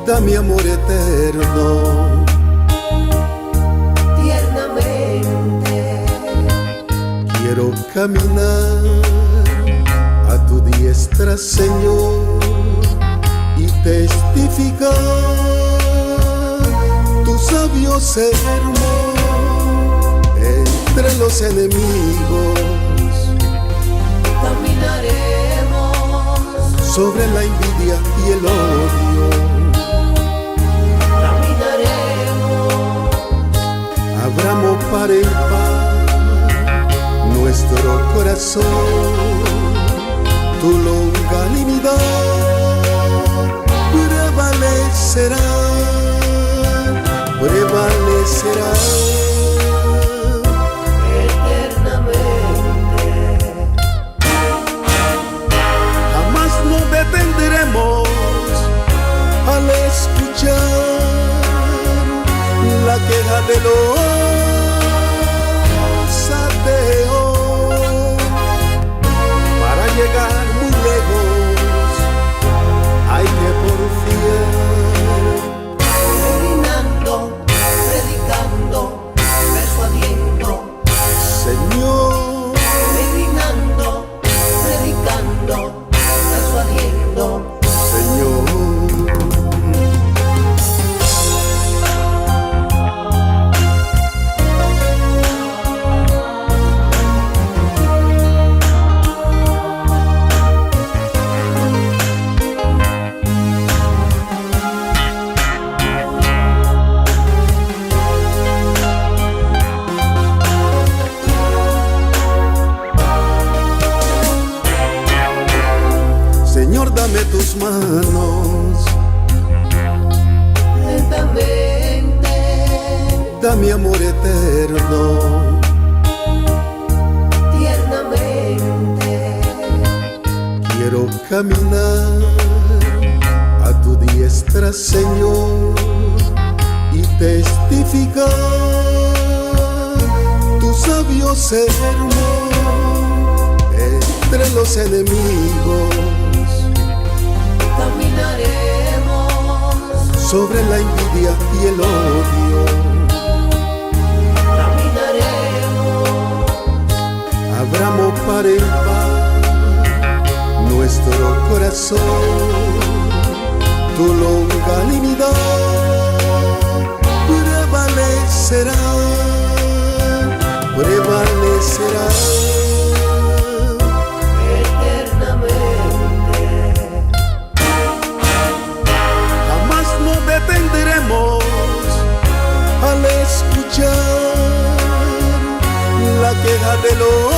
dame amor eterno. Tiernamente Quiero caminar a tu diestra, Señor, y testificar tu sabio sermón entre los enemigos. caminaremos Sobre la envidia y el odio, caminaremos abramos par en par nuestro corazón. Tu longanimidad prevalecerá, prevalecerá. eternamente. Jamás nos detendremos al escuchar la queja de los ateos. Para llegar muy lejos hay que porfiar. Peregrinando, predicando, persuadiendo. Señor, Peregrinando, predicando, persuadiendo. Señor. Señor, dame tus manos, Lentamente dame amor eterno. tiernamente Quiero caminar a tu diestra, Señor, y testificar tu sabio sermón entre los enemigos. caminaremos, Sobre la envidia y el odio, caminaremos abramos par en par nuestro corazón. Tu longanimidad prevalecerá, prevalecerá. eternamente. Jamás nos detendremos al escuchar la queja de los